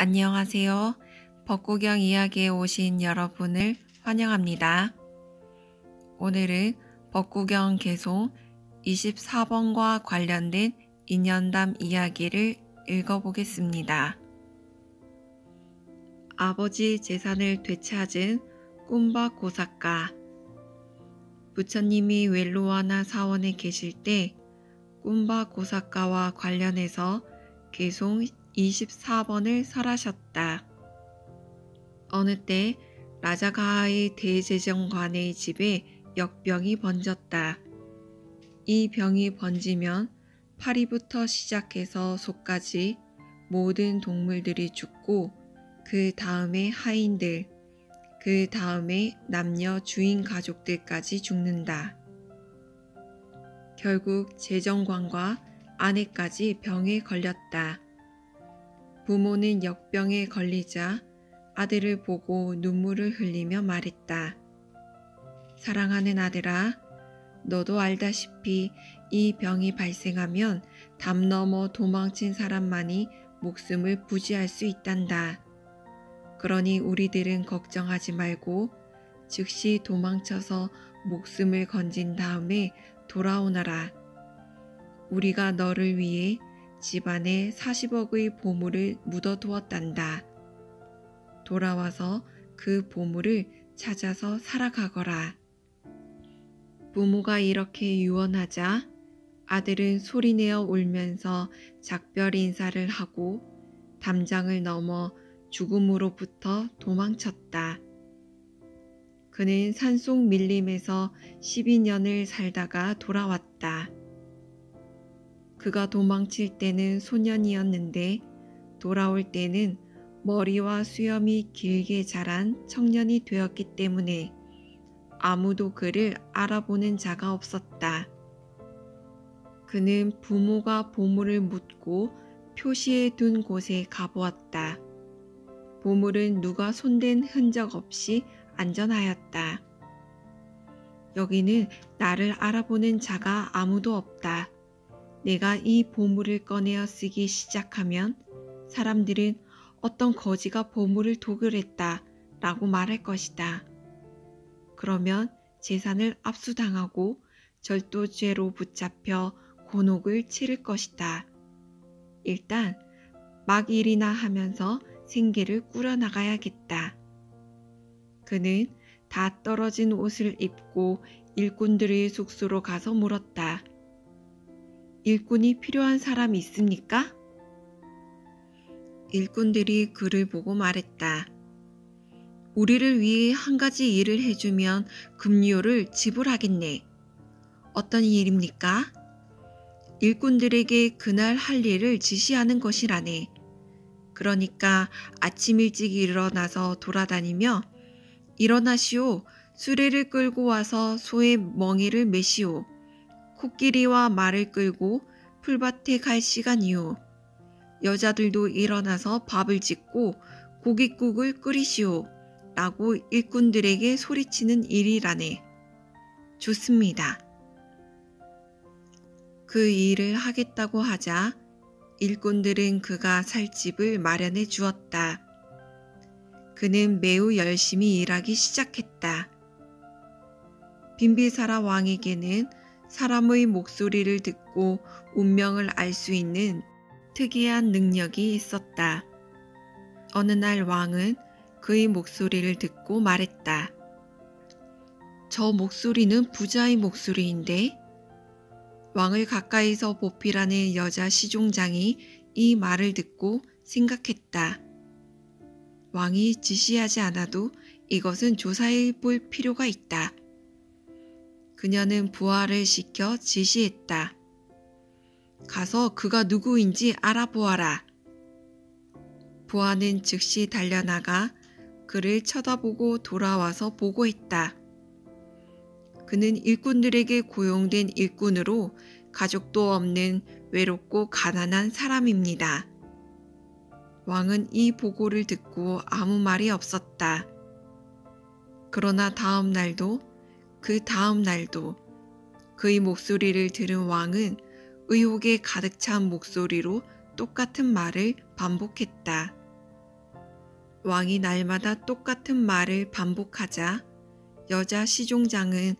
안녕하세요. 벚구경 이야기에 오신 여러분을 환영합니다. 오늘은 벚구경 개송 24번과 관련된 인연담 이야기를 읽어보겠습니다. 아버지 재산을 되찾은 꿈바 고사카. 부처님이 웰로와나 사원에 계실 때 꿈바 고사카와 관련해서 개송 24번을 설하셨다. 어느 때 라자가하의 대제정관의 집에 역병이 번졌다. 이 병이 번지면 파리부터 시작해서 소까지 모든 동물들이 죽고 그 다음에 하인들, 그 다음에 남녀 주인 가족들까지 죽는다. 결국 제정관과 아내까지 병에 걸렸다. 부모는 역병에 걸리자 아들을 보고 눈물을 흘리며 말했다. 사랑하는 아들아, 너도 알다시피 이 병이 발생하면 담 넘어 도망친 사람만이 목숨을 부지할 수 있단다. 그러니 우리들은 걱정하지 말고 즉시 도망쳐서 목숨을 건진 다음에 돌아오너라. 우리가 너를 위해 집안에 40억의 보물을 묻어두었단다. 돌아와서 그 보물을 찾아서 살아가거라. 부모가 이렇게 유언하자 아들은 소리내어 울면서 작별 인사를 하고 담장을 넘어 죽음으로부터 도망쳤다. 그는 산속 밀림에서 12년을 살다가 돌아왔다. 그가 도망칠 때는 소년이었는데 돌아올 때는 머리와 수염이 길게 자란 청년이 되었기 때문에 아무도 그를 알아보는 자가 없었다. 그는 부모가 보물을 묻고 표시해 둔 곳에 가보았다. 보물은 누가 손댄 흔적 없이 안전하였다. 여기는 나를 알아보는 자가 아무도 없다. 내가 이 보물을 꺼내어 쓰기 시작하면 사람들은 어떤 거지가 보물을 도굴했다 라고 말할 것이다. 그러면 재산을 압수당하고 절도죄로 붙잡혀 곤혹을 치를 것이다. 일단 막 일이나 하면서 생계를 꾸려나가야겠다. 그는 다 떨어진 옷을 입고 일꾼들의 숙소로 가서 물었다. 일꾼이 필요한 사람 있습니까? 일꾼들이 그를 보고 말했다. 우리를 위해 한 가지 일을 해주면 급료를 지불하겠네. 어떤 일입니까? 일꾼들에게 그날 할 일을 지시하는 것이라네. 그러니까 아침 일찍 일어나서 돌아다니며 일어나시오. 수레를 끌고 와서 소의 멍에를 매시오. 코끼리와 말을 끌고 풀밭에 갈 시간이요. 여자들도 일어나서 밥을 짓고 고깃국을 끓이시오. 라고 일꾼들에게 소리치는 일이라네. 좋습니다. 그 일을 하겠다고 하자 일꾼들은 그가 살 집을 마련해 주었다. 그는 매우 열심히 일하기 시작했다. 빈비사라 왕에게는 사람의 목소리를 듣고 운명을 알 수 있는 특이한 능력이 있었다. 어느 날 왕은 그의 목소리를 듣고 말했다. 저 목소리는 부자의 목소리인데? 왕을 가까이서 보필하는 여자 시종장이 이 말을 듣고 생각했다. 왕이 지시하지 않아도 이것은 조사해 볼 필요가 있다. 그녀는 부하를 시켜 지시했다. 가서 그가 누구인지 알아보아라. 부하는 즉시 달려나가 그를 쳐다보고 돌아와서 보고했다. 그는 일꾼들에게 고용된 일꾼으로 가족도 없는 외롭고 가난한 사람입니다. 왕은 이 보고를 듣고 아무 말이 없었다. 그러나 다음 날도 그 다음 날도 그의 목소리를 들은 왕은 의혹에 가득 찬 목소리로 똑같은 말을 반복했다. 왕이 날마다 똑같은 말을 반복하자 여자 시종장은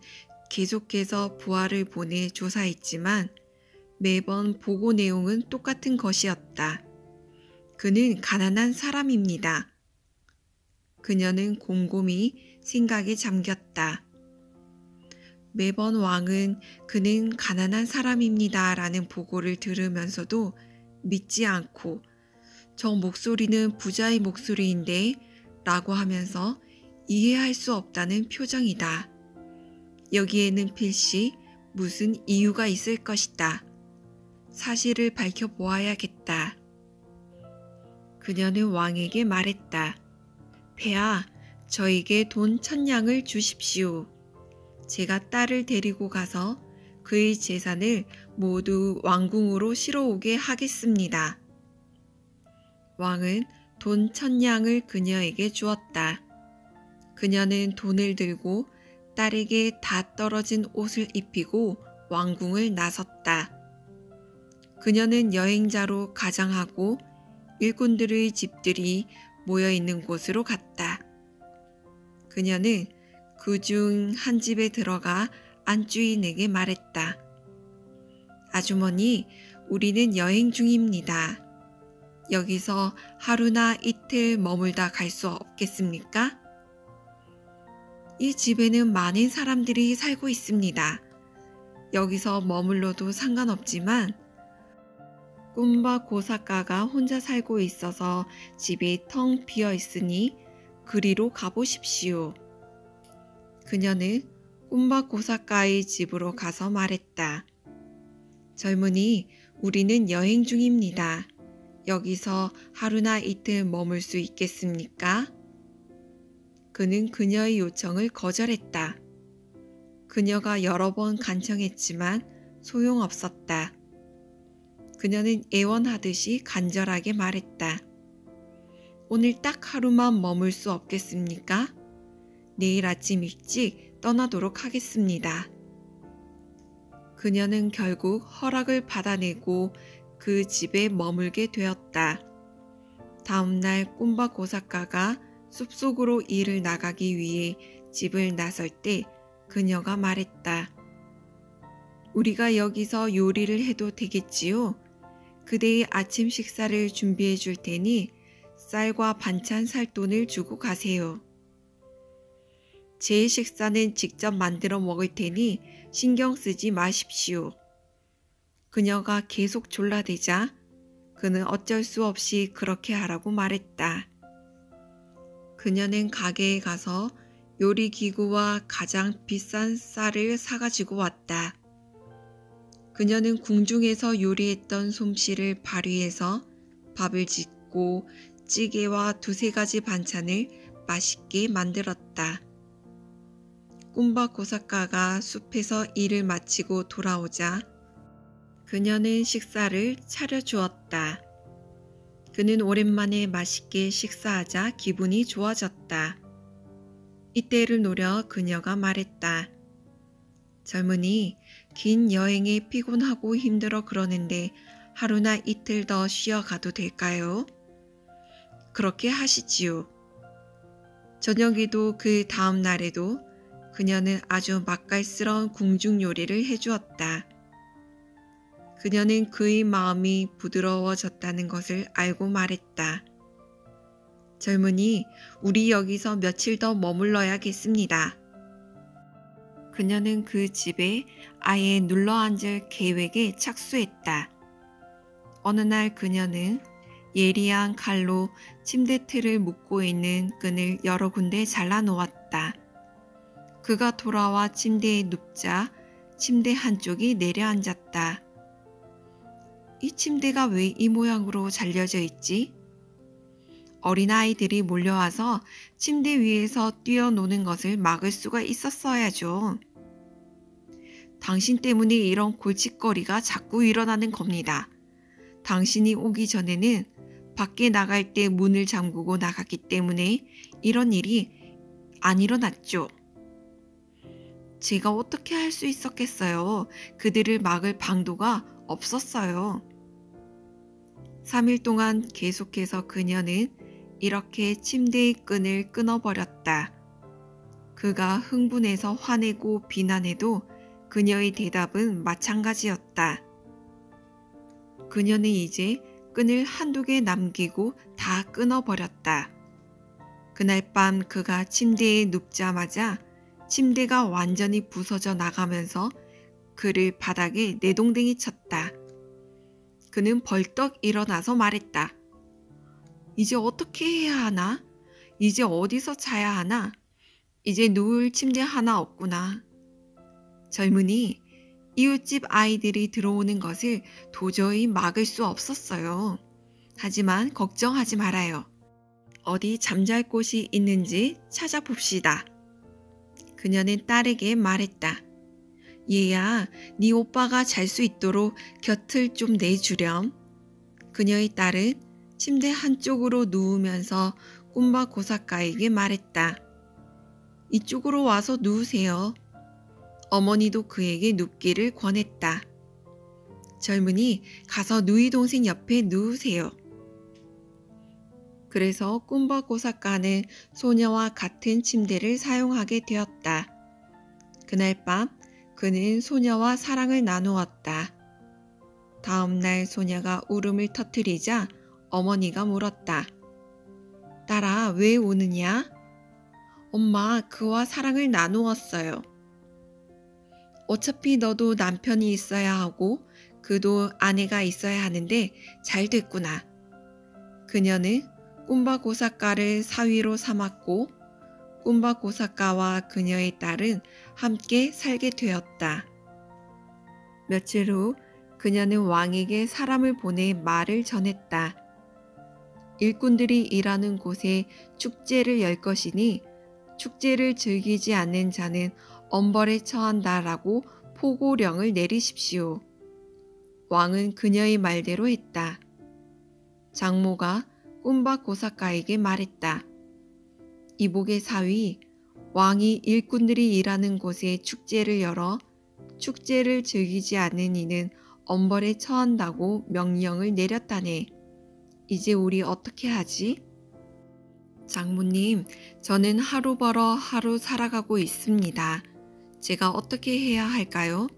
계속해서 부하를 보내 조사했지만 매번 보고 내용은 똑같은 것이었다. 그는 가난한 사람입니다. 그녀는 곰곰이 생각에 잠겼다. 매번 왕은 그는 가난한 사람입니다 라는 보고를 들으면서도 믿지 않고 저 목소리는 부자의 목소리인데 라고 하면서 이해할 수 없다는 표정이다. 여기에는 필시 무슨 이유가 있을 것이다. 사실을 밝혀보아야겠다. 그녀는 왕에게 말했다. 폐하, 저에게 돈 1000냥을 주십시오. 제가 딸을 데리고 가서 그의 재산을 모두 왕궁으로 실어오게 하겠습니다. 왕은 돈 1000냥을 그녀에게 주었다. 그녀는 돈을 들고 딸에게 다 떨어진 옷을 입히고 왕궁을 나섰다. 그녀는 여행자로 가장하고 일꾼들의 집들이 모여있는 곳으로 갔다. 그녀는 그중 한 집에 들어가 안주인에게 말했다. 아주머니, 우리는 여행 중입니다. 여기서 하루나 이틀 머물다 갈 수 없겠습니까? 이 집에는 많은 사람들이 살고 있습니다. 여기서 머물러도 상관없지만 꿈바 고사카가 혼자 살고 있어서 집이 텅 비어 있으니 그리로 가보십시오. 그녀는 꿈바 고사카의 집으로 가서 말했다. 젊은이, 우리는 여행 중입니다. 여기서 하루나 이틀 머물 수 있겠습니까? 그는 그녀의 요청을 거절했다. 그녀가 여러 번 간청했지만 소용없었다. 그녀는 애원하듯이 간절하게 말했다. 오늘 딱 하루만 머물 수 없겠습니까? 내일 아침 일찍 떠나도록 하겠습니다. 그녀는 결국 허락을 받아내고 그 집에 머물게 되었다. 다음날 꿈바 고사카가 숲속으로 일을 나가기 위해 집을 나설 때 그녀가 말했다. 우리가 여기서 요리를 해도 되겠지요? 그대의 아침 식사를 준비해 줄 테니 쌀과 반찬 살 돈을 주고 가세요. 제 식사는 직접 만들어 먹을 테니 신경 쓰지 마십시오. 그녀가 계속 졸라대자 그는 어쩔 수 없이 그렇게 하라고 말했다. 그녀는 가게에 가서 요리기구와 가장 비싼 쌀을 사가지고 왔다. 그녀는 궁중에서 요리했던 솜씨를 발휘해서 밥을 짓고 찌개와 2-3가지 반찬을 맛있게 만들었다. 꿈바 고사카가 숲에서 일을 마치고 돌아오자 그녀는 식사를 차려주었다. 그는 오랜만에 맛있게 식사하자 기분이 좋아졌다. 이때를 노려 그녀가 말했다. 젊은이, 긴 여행에 피곤하고 힘들어 그러는데 하루나 이틀 더 쉬어가도 될까요? 그렇게 하시지요. 저녁에도 그 다음 날에도 그녀는 아주 맛깔스러운 궁중 요리를 해주었다. 그녀는 그의 마음이 부드러워졌다는 것을 알고 말했다. 젊은이, 우리 여기서 며칠 더 머물러야겠습니다. 그녀는 그 집에 아예 눌러앉을 계획에 착수했다. 어느 날 그녀는 예리한 칼로 침대 틀을 묶고 있는 끈을 여러 군데 잘라 놓았다. 그가 돌아와 침대에 눕자 침대 한쪽이 내려앉았다. 이 침대가 왜 이 모양으로 잘려져 있지? 어린아이들이 몰려와서 침대 위에서 뛰어노는 것을 막을 수가 있었어야죠. 당신 때문에 이런 골칫거리가 자꾸 일어나는 겁니다. 당신이 오기 전에는 밖에 나갈 때 문을 잠그고 나갔기 때문에 이런 일이 안 일어났죠. 제가 어떻게 할 수 있었겠어요. 그들을 막을 방도가 없었어요. 3일 동안 계속해서 그녀는 이렇게 침대의 끈을 끊어버렸다. 그가 흥분해서 화내고 비난해도 그녀의 대답은 마찬가지였다. 그녀는 이제 끈을 한두 개 남기고 다 끊어버렸다. 그날 밤 그가 침대에 눕자마자 침대가 완전히 부서져 나가면서 그를 바닥에 내동댕이 쳤다. 그는 벌떡 일어나서 말했다. 이제 어떻게 해야 하나? 이제 어디서 자야 하나? 이제 누울 침대 하나 없구나. 젊은이, 이웃집 아이들이 들어오는 것을 도저히 막을 수 없었어요. 하지만 걱정하지 말아요. 어디 잠잘 곳이 있는지 찾아봅시다. 그녀는 딸에게 말했다. 얘야, 네 오빠가 잘 수 있도록 곁을 좀 내주렴. 그녀의 딸은 침대 한쪽으로 누우면서 꿈바 고사카에게 말했다. 이쪽으로 와서 누우세요. 어머니도 그에게 눕기를 권했다. 젊은이, 가서 누이 동생 옆에 누우세요. 그래서 꿈바 고사카는 소녀와 같은 침대를 사용하게 되었다. 그날 밤 그는 소녀와 사랑을 나누었다. 다음 날 소녀가 울음을 터뜨리자 어머니가 물었다. 딸아, 왜 우느냐? 엄마, 그와 사랑을 나누었어요. 어차피 너도 남편이 있어야 하고 그도 아내가 있어야 하는데 잘 됐구나. 그녀는 꿈바 고사카를 사위로 삼았고 꿈바 고사카와 그녀의 딸은 함께 살게 되었다. 며칠 후 그녀는 왕에게 사람을 보내 말을 전했다. 일꾼들이 일하는 곳에 축제를 열 것이니 축제를 즐기지 않는 자는 엄벌에 처한다라고 포고령을 내리십시오. 왕은 그녀의 말대로 했다. 장모가 꿈바 고사카에게 말했다. 이복의 사위, 왕이 일꾼들이 일하는 곳에 축제를 열어 축제를 즐기지 않는 이는 엄벌에 처한다고 명령을 내렸다네. 이제 우리 어떻게 하지? 장모님, 저는 하루 벌어 하루 살아가고 있습니다. 제가 어떻게 해야 할까요?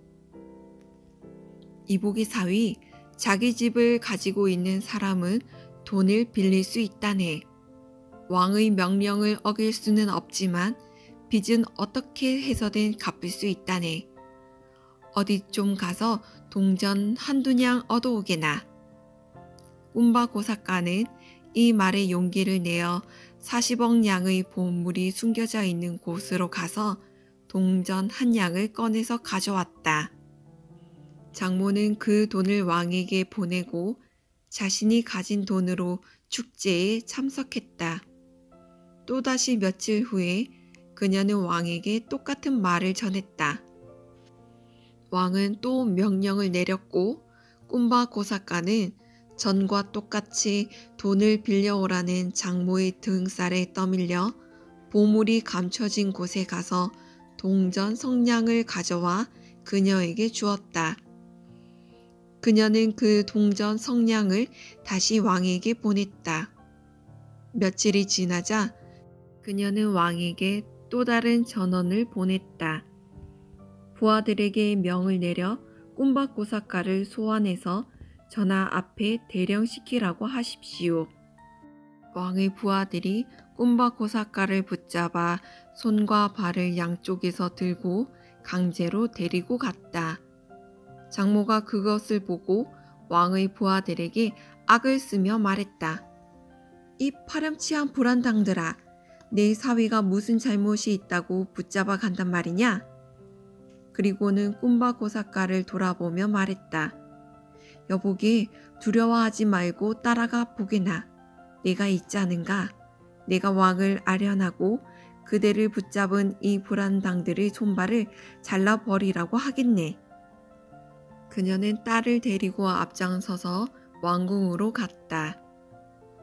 이복의 사위, 자기 집을 가지고 있는 사람은 돈을 빌릴 수 있다네. 왕의 명령을 어길 수는 없지만 빚은 어떻게 해서든 갚을 수 있다네. 어디 좀 가서 동전 한두 냥 얻어오게나. 꿈바 고사카는 이 말에 용기를 내어 40억 냥의 보물이 숨겨져 있는 곳으로 가서 동전 한 냥을 꺼내서 가져왔다. 장모는 그 돈을 왕에게 보내고 자신이 가진 돈으로 축제에 참석했다. 또다시 며칠 후에 그녀는 왕에게 똑같은 말을 전했다. 왕은 또 명령을 내렸고 꿈바 고사카는 전과 똑같이 돈을 빌려오라는 장모의 등살에 떠밀려 보물이 감춰진 곳에 가서 동전 성냥을 가져와 그녀에게 주었다. 그녀는 그 동전 성냥을 다시 왕에게 보냈다. 며칠이 지나자 그녀는 왕에게 또 다른 전원을 보냈다. 부하들에게 명을 내려 꿈바 고사카를 소환해서 전하 앞에 대령시키라고 하십시오. 왕의 부하들이 꿈바 고사카를 붙잡아 손과 발을 양쪽에서 들고 강제로 데리고 갔다. 장모가 그것을 보고 왕의 부하들에게 악을 쓰며 말했다. 이 파렴치한 불안당들아, 내 사위가 무슨 잘못이 있다고 붙잡아 간단 말이냐? 그리고는 꿈바 고사카를 돌아보며 말했다. 여보게, 두려워하지 말고 따라가 보게나. 내가 있지 않은가? 내가 왕을 아련하고 그대를 붙잡은 이 불안당들의 손발을 잘라버리라고 하겠네. 그녀는 딸을 데리고 앞장서서 왕궁으로 갔다.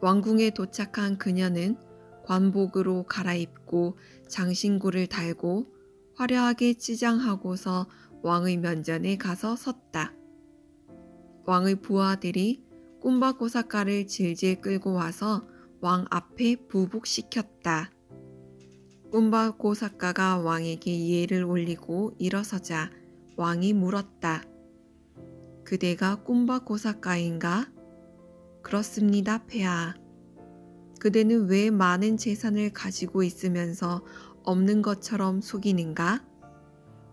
왕궁에 도착한 그녀는 관복으로 갈아입고 장신구를 달고 화려하게 치장하고서 왕의 면전에 가서 섰다. 왕의 부하들이 꿈바 고사카를 질질 끌고 와서 왕 앞에 부복시켰다. 꿈바고사카가 왕에게 예를 올리고 일어서자 왕이 물었다. 그대가 꿈바고사카인가? 그렇습니다, 폐하. 그대는 왜 많은 재산을 가지고 있으면서 없는 것처럼 속이는가?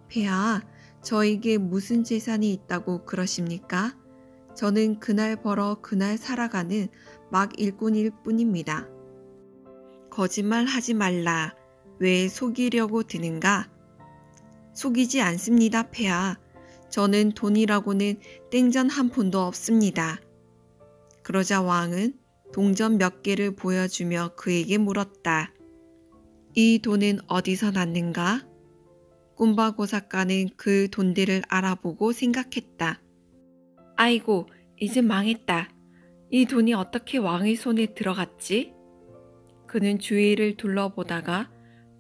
폐하, 저에게 무슨 재산이 있다고 그러십니까? 저는 그날 벌어 그날 살아가는 막 일꾼일 뿐입니다. 거짓말 하지 말라. 왜 속이려고 드는가? 속이지 않습니다, 폐하. 저는 돈이라고는 땡전 한 푼도 없습니다. 그러자 왕은 동전 몇 개를 보여주며 그에게 물었다. 이 돈은 어디서 났는가? 꿈바고사카는 그 돈들을 알아보고 생각했다. 아이고, 이제 망했다. 이 돈이 어떻게 왕의 손에 들어갔지? 그는 주위를 둘러보다가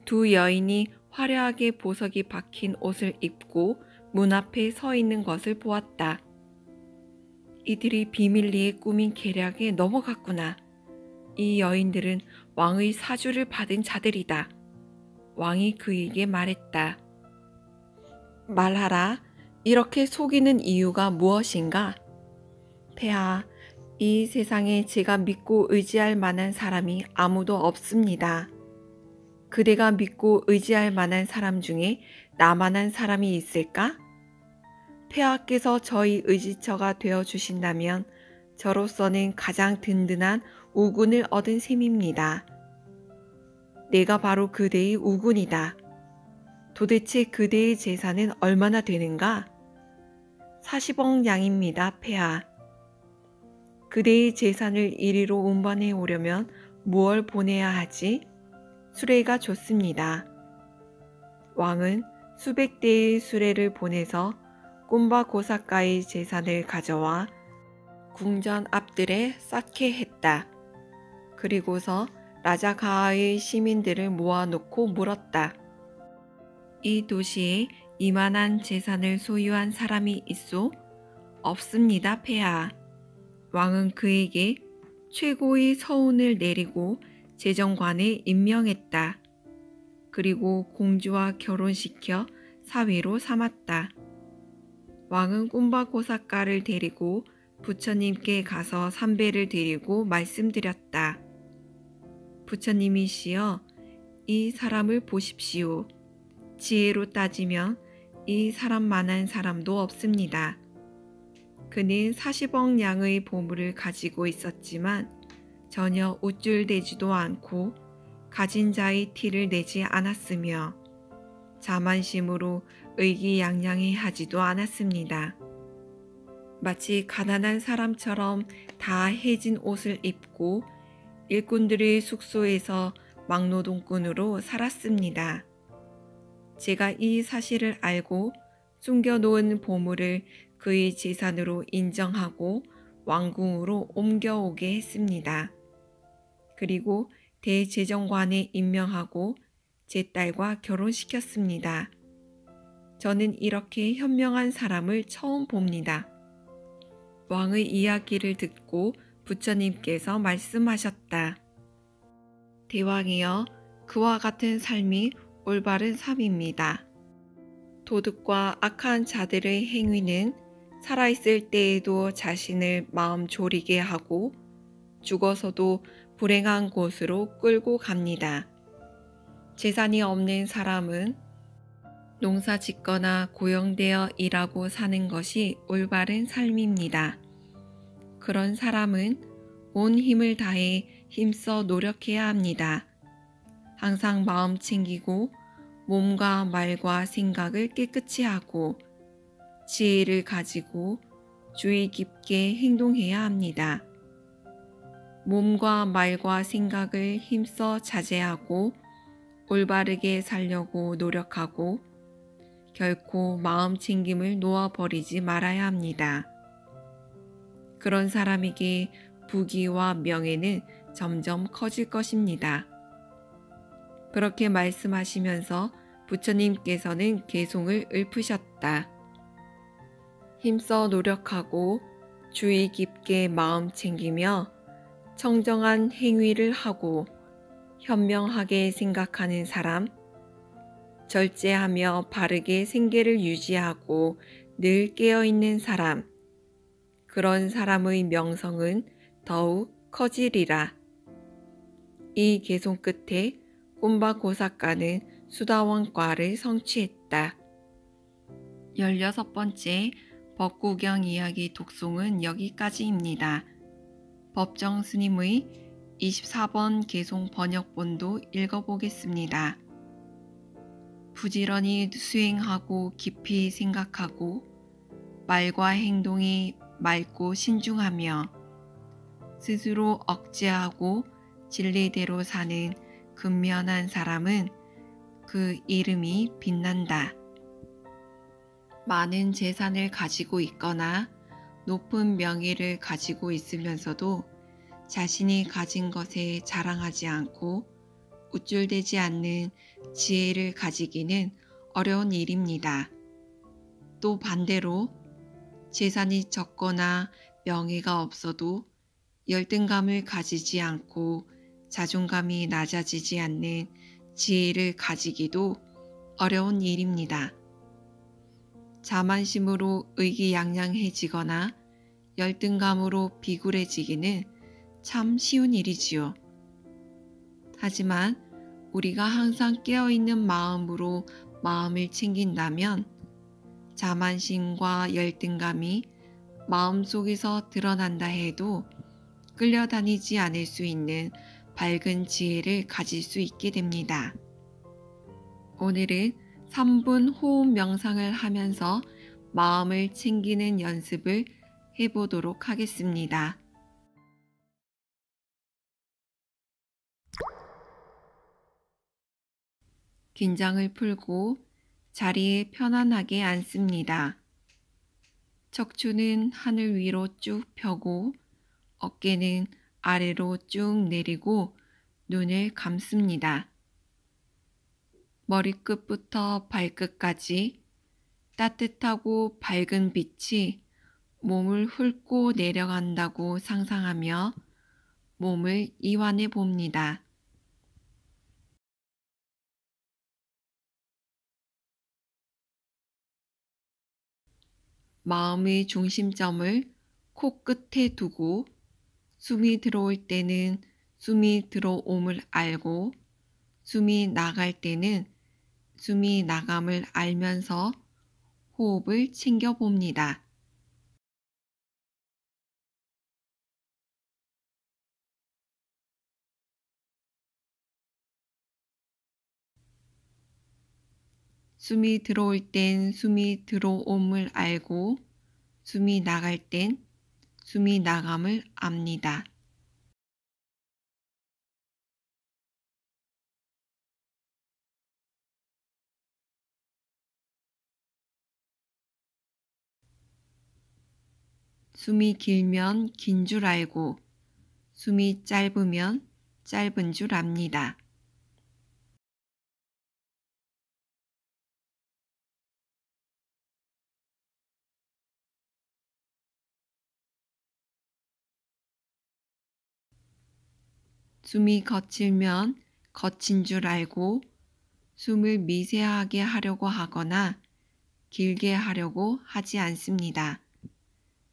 두 여인이 화려하게 보석이 박힌 옷을 입고 문 앞에 서 있는 것을 보았다. 이들이 비밀리에 꾸민 계략에 넘어갔구나. 이 여인들은 왕의 사주를 받은 자들이다. 왕이 그에게 말했다. 말하라. 이렇게 속이는 이유가 무엇인가? 폐하, 이 세상에 제가 믿고 의지할 만한 사람이 아무도 없습니다. 그대가 믿고 의지할 만한 사람 중에 나만한 사람이 있을까? 폐하께서 저희 의지처가 되어 주신다면 저로서는 가장 든든한 우군을 얻은 셈입니다. 내가 바로 그대의 우군이다. 도대체 그대의 재산은 얼마나 되는가? 40억 양입니다, 폐하. 그대의 재산을 이리로 운반해 오려면 무얼 보내야 하지? 수레가 좋습니다. 왕은 수백 대의 수레를 보내서 꿈바고사카의 재산을 가져와 궁전 앞들에 쌓게 했다. 그리고서 라자가하의 시민들을 모아놓고 물었다. 이 도시에 이만한 재산을 소유한 사람이 있소? 없습니다, 폐하. 왕은 그에게 최고의 서운을 내리고 재정관에 임명했다. 그리고 공주와 결혼시켜 사위로 삼았다. 왕은 꿈바고사카를 데리고 부처님께 가서 삼배를 드리고 말씀드렸다. 부처님이시여, 이 사람을 보십시오. 지혜로 따지면 이 사람만한 사람도 없습니다. 그는 40억 양의 보물을 가지고 있었지만 전혀 우쭐대지도 않고 가진 자의 티를 내지 않았으며 자만심으로 의기양양해 하지도 않았습니다. 마치 가난한 사람처럼 다 해진 옷을 입고 일꾼들의 숙소에서 막노동꾼으로 살았습니다. 제가 이 사실을 알고 숨겨놓은 보물을 그의 재산으로 인정하고 왕궁으로 옮겨오게 했습니다. 그리고 대재정관에 임명하고 제 딸과 결혼시켰습니다. 저는 이렇게 현명한 사람을 처음 봅니다. 왕의 이야기를 듣고 부처님께서 말씀하셨다. 대왕이여, 그와 같은 삶이 올바른 삶입니다. 도둑과 악한 자들의 행위는 살아있을 때에도 자신을 마음 졸이게 하고 죽어서도 불행한 곳으로 끌고 갑니다. 재산이 없는 사람은 농사 짓거나 고용되어 일하고 사는 것이 올바른 삶입니다. 그런 사람은 온 힘을 다해 힘써 노력해야 합니다. 항상 마음 챙기고 몸과 말과 생각을 깨끗이 하고 지혜를 가지고 주의 깊게 행동해야 합니다. 몸과 말과 생각을 힘써 자제하고 올바르게 살려고 노력하고 결코 마음 챙김을 놓아버리지 말아야 합니다. 그런 사람에게 부귀와 명예는 점점 커질 것입니다. 그렇게 말씀하시면서 부처님께서는 개송을 읊으셨다. 힘써 노력하고 주의 깊게 마음 챙기며 청정한 행위를 하고 현명하게 생각하는 사람, 절제하며 바르게 생계를 유지하고 늘 깨어있는 사람, 그런 사람의 명성은 더욱 커지리라. 이 개송 끝에 꼼바고사카는 수다원과를 성취했다. 16번째 법구경 이야기 독송은 여기까지입니다. 법정 스님의 24번 개송 번역본도 읽어보겠습니다. 부지런히 수행하고 깊이 생각하고 말과 행동이 맑고 신중하며 스스로 억제하고 진리대로 사는 근면한 사람은 그 이름이 빛난다. 많은 재산을 가지고 있거나 높은 명예를 가지고 있으면서도 자신이 가진 것에 자랑하지 않고 우쭐대지 않는 지혜를 가지기는 어려운 일입니다. 또 반대로 재산이 적거나 명예가 없어도 열등감을 가지지 않고 자존감이 낮아지지 않는 지혜를 가지기도 어려운 일입니다. 자만심으로 의기양양해지거나 열등감으로 비굴해지기는 참 쉬운 일이지요. 하지만 우리가 항상 깨어있는 마음으로 마음을 챙긴다면 자만심과 열등감이 마음속에서 드러난다 해도 끌려다니지 않을 수 있는 밝은 지혜를 가질 수 있게 됩니다. 오늘은 3분 호흡 명상을 하면서 마음을 챙기는 연습을 해보도록 하겠습니다. 긴장을 풀고 자리에 편안하게 앉습니다. 척추는 하늘 위로 쭉 펴고 어깨는 아래로 쭉 내리고 눈을 감습니다. 머리끝부터 발끝까지 따뜻하고 밝은 빛이 몸을 훑고 내려간다고 상상하며 몸을 이완해 봅니다. 마음의 중심점을 코끝에 두고 숨이 들어올 때는 숨이 들어옴을 알고 숨이 나갈 때는 숨이 나감을 알면서 호흡을 챙겨봅니다. 숨이 들어올 땐 숨이 들어옴을 알고 숨이 나갈 땐 숨이 나감을 압니다. 숨이 길면 긴 줄 알고 숨이 짧으면 짧은 줄 압니다. 숨이 거칠면 거친 줄 알고 숨을 미세하게 하려고 하거나 길게 하려고 하지 않습니다.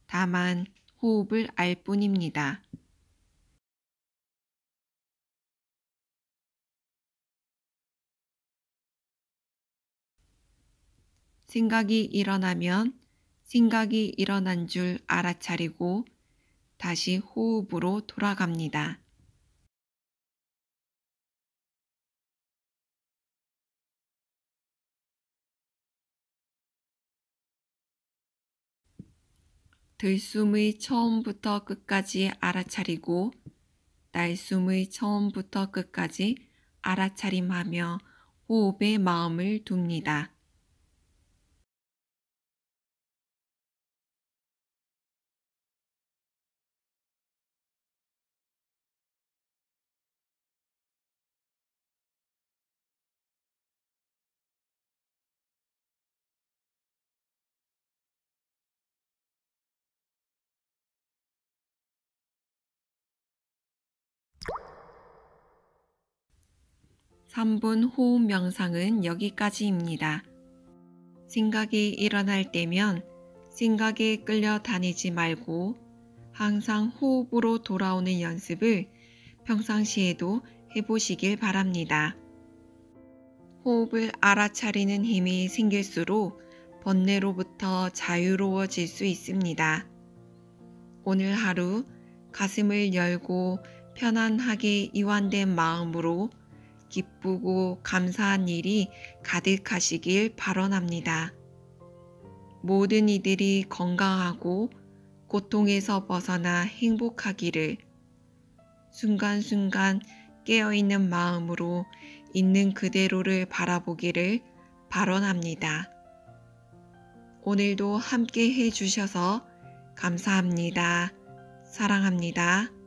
다만 호흡을 알 뿐입니다. 생각이 일어나면 생각이 일어난 줄 알아차리고 다시 호흡으로 돌아갑니다. 들숨의 처음부터 끝까지 알아차리고 날숨의 처음부터 끝까지 알아차림하며 호흡에 마음을 둡니다. 3분 호흡 명상은 여기까지입니다. 생각이 일어날 때면 생각에 끌려다니지 말고 항상 호흡으로 돌아오는 연습을 평상시에도 해보시길 바랍니다. 호흡을 알아차리는 힘이 생길수록 번뇌로부터 자유로워질 수 있습니다. 오늘 하루 가슴을 열고 편안하게 이완된 마음으로 기쁘고 감사한 일이 가득하시길 발언합니다. 모든 이들이 건강하고 고통에서 벗어나 행복하기를, 순간순간 깨어있는 마음으로 있는 그대로를 바라보기를 발언합니다. 오늘도 함께 해주셔서 감사합니다. 사랑합니다.